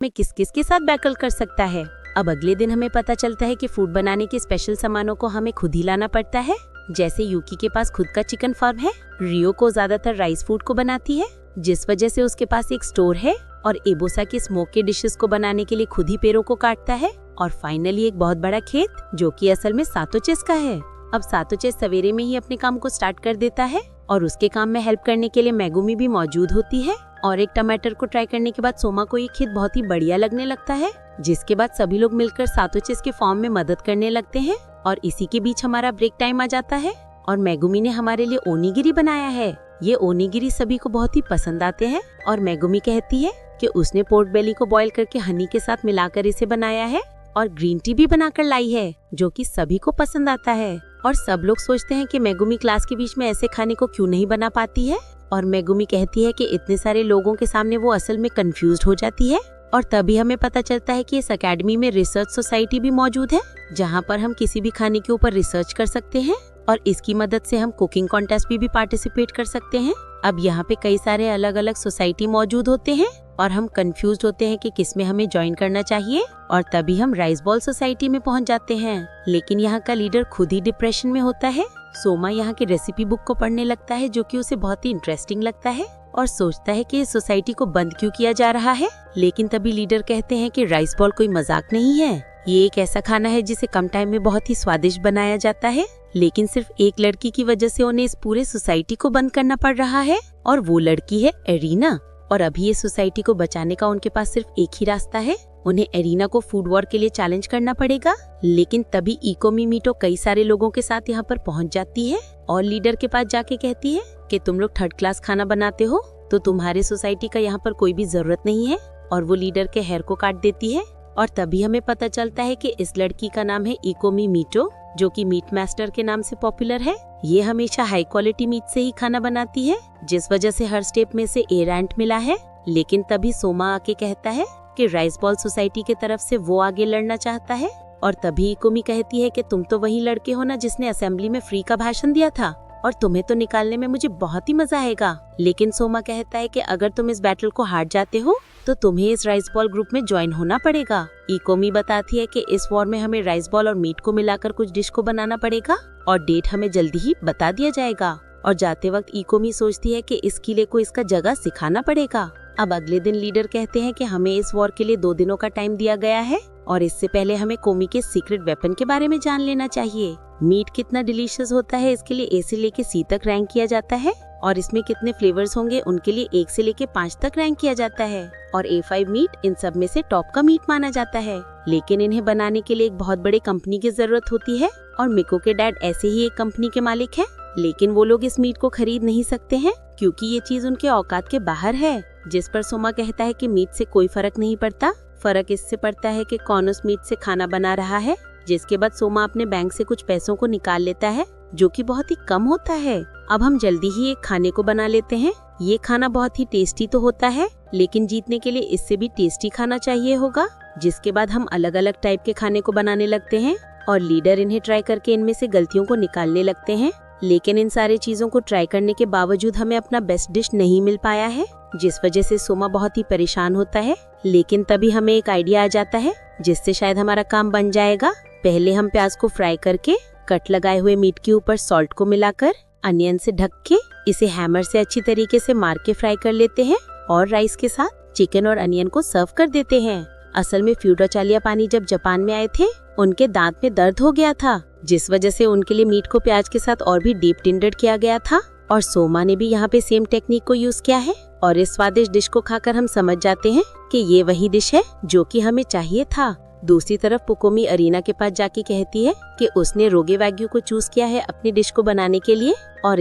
में किस किस के साथ बैटल कर सकता है। अब अगले दिन हमें पता चलता है कि फूड बनाने के स्पेशल सामानों को हमें खुद ही लाना पड़ता है। जैसे यूकी के पास खुद का चिकन फार्म है, रियो को ज्यादातर राइस फूड को बनाती है जिस वजह से उसके पास एक स्टोर है, और एबोसा के स्मोक के डिशेस को बनाने के लिए खुद ही पेड़ों को काटता है, और फाइनली एक बहुत बड़ा खेत जो कि असल में सातोचेस का है। अब सातोचेस सवेरे में ही अपने काम को स्टार्ट कर देता है और उसके काम में हेल्प करने के लिए मेगुमी भी मौजूद होती है। और एक टमाटर को ट्राई करने के बाद सोमा को ये खेत बहुत ही बढ़िया लगने लगता है, जिसके बाद सभी लोग मिलकर सातोचेस के फॉर्म में मदद करने लगते हैं। और इसी के बीच हमारा ब्रेक टाइम आ जाता है और मेगुमी ने हमारे लिए ओनिगिरी बनाया है। ये ओनिगिरी सभी को बहुत ही पसंद आते हैं और मेगुमी कहती है कि उसने पोर्क बेली को बॉईल करके हनी के साथ मिलाकर इसे बनाया है और ग्रीन टी भी बनाकर लाई है जो कि सभी को पसंद आता है। और सब लोग सोचते हैं कि मेगुमी क्लास के बीच में ऐसे खाने को क्यों नहीं बना पाती है, और मेगुमी कहती है कि इतने सारे लोगों के सामने वो असल में कंफ्यूज्ड हो जाती है। और तभी हमें पता चलता है कि इस एकेडमी में रिसर्च सोसाइटी भी मौजूद है जहाँ पर हम किसी भी खाने के ऊपर रिसर्च कर सकते हैं, और इसकी मदद से हम कुकिंग कॉन्टेस्ट भी पार्टिसिपेट कर सकते हैं। अब यहाँ पे कई सारे अलग अलग सोसाइटी मौजूद होते हैं और हम कंफ्यूज होते हैं कि किस में हमें ज्वाइन करना चाहिए, और तभी हम राइस बॉल सोसाइटी में पहुँच जाते हैं। लेकिन यहाँ का लीडर खुद ही डिप्रेशन में होता है। सोमा यहाँ की रेसिपी बुक को पढ़ने लगता है जो कि उसे बहुत ही इंटरेस्टिंग लगता है और सोचता है कि इस सोसाइटी को बंद क्यों किया जा रहा है। लेकिन तभी लीडर कहते हैं कि राइस बॉल कोई मजाक नहीं है, ये एक ऐसा खाना है जिसे कम टाइम में बहुत ही स्वादिष्ट बनाया जाता है, लेकिन सिर्फ एक लड़की की वजह से उन्हें इस पूरे सोसाइटी को बंद करना पड़ रहा है, और वो लड़की है एरिना। और अभी ये सोसाइटी को बचाने का उनके पास सिर्फ एक ही रास्ता है, उन्हें एरिना को फूड वॉर के लिए चैलेंज करना पड़ेगा। लेकिन तभी इकोमी मीटो कई सारे लोगों के साथ यहाँ पर पहुँच जाती है और लीडर के पास जाके कहती है कि तुम लोग थर्ड क्लास खाना बनाते हो तो तुम्हारे सोसाइटी का यहाँ पर कोई भी जरूरत नहीं है, और वो लीडर के हेयर को काट देती है। और तभी हमें पता चलता है कि इस लड़की का नाम है इकोमी मीटो, जो कि मीट मास्टर के नाम से पॉपुलर है। ये हमेशा हाई क्वालिटी मीट से ही खाना बनाती है, जिस वजह से हर स्टेप में से ए रैंक मिला है। लेकिन तभी सोमा आके कहता है कि राइस बॉल सोसाइटी की तरफ से वो आगे लड़ना चाहता है, और तभी इकोमी कहती है कि तुम तो वही लड़के हो ना जिसने असेंबली में फ्री का भाषण दिया था, और तुम्हें तो निकालने में मुझे बहुत ही मजा आएगा। लेकिन सोमा कहता है कि अगर तुम इस बैटल को हार जाते हो तो तुम्हें इस राइस बॉल ग्रुप में ज्वाइन होना पड़ेगा। इकोमी बताती है कि इस वॉर में हमें राइस बॉल और मीट को मिलाकर कुछ डिश को बनाना पड़ेगा और डेट हमें जल्दी ही बता दिया जाएगा। और जाते वक्त इकोमी सोचती है कि इस किले को इसका जगह सिखाना पड़ेगा। अब अगले दिन लीडर कहते हैं कि हमें इस वॉर के लिए 2 दिनों का टाइम दिया गया है, और इससे पहले हमें कोमी के सीक्रेट वेपन के बारे में जान लेना चाहिए। मीट कितना डिलीशियस होता है इसके लिए A से लेके C तक रैंक किया जाता है, और इसमें कितने फ्लेवर्स होंगे उनके लिए 1 से लेके 5 तक रैंक किया जाता है, और A5 मीट इन सब में से टॉप का मीट माना जाता है। लेकिन इन्हें बनाने के लिए एक बहुत बड़े कंपनी की जरूरत होती है, और मिको के डैड ऐसे ही एक कंपनी के मालिक हैं, लेकिन वो लोग इस मीट को खरीद नहीं सकते हैं क्योंकि ये चीज उनके औकात के बाहर है। जिस पर सोमा कहता है कि मीट से कोई फर्क नहीं पड़ता, फर्क इससे पड़ता है कि कौन उस मीट से खाना बना रहा है। जिसके बाद सोमा अपने बैंक से कुछ पैसों को निकाल लेता है जो कि बहुत ही कम होता है। अब हम जल्दी ही एक खाने को बना लेते हैं। ये खाना बहुत ही टेस्टी तो होता है, लेकिन जीतने के लिए इससे भी टेस्टी खाना चाहिए होगा। जिसके बाद हम अलग अलग टाइप के खाने को बनाने लगते हैं, और लीडर इन्हें ट्राई करके इनमें से गलतियों को निकालने लगते हैं। लेकिन इन सारी चीजों को ट्राई करने के बावजूद हमें अपना बेस्ट डिश नहीं मिल पाया है, जिस वजह से सोमा बहुत ही परेशान होता है। लेकिन तभी हमें एक आइडिया आ जाता है जिससे शायद हमारा काम बन जाएगा। पहले हम प्याज को फ्राई करके कट लगाए हुए मीट के ऊपर सॉल्ट को मिलाकर अनियन से ढक के इसे हैमर से अच्छी तरीके से मार के फ्राई कर लेते हैं, और राइस के साथ चिकन और अनियन को सर्व कर देते हैं। असल में फ्यूडोचालिया पानी जब जापान में आए थे उनके दांत में दर्द हो गया था, जिस वजह से उनके लिए मीट को प्याज के साथ और भी डीप टिंडर किया गया था, और सोमा ने भी यहाँ पे सेम टेक्निक को यूज किया है। और इस स्वादिष्ट डिश को खाकर हम समझ जाते हैं कि ये वही डिश है जो कि हमें चाहिए था। दूसरी तरफ पुकोमी अरीना के पास जाके कहती है कि उसने रोगे वाग्यू को चूज किया है अपनी डिश को बनाने के लिए, और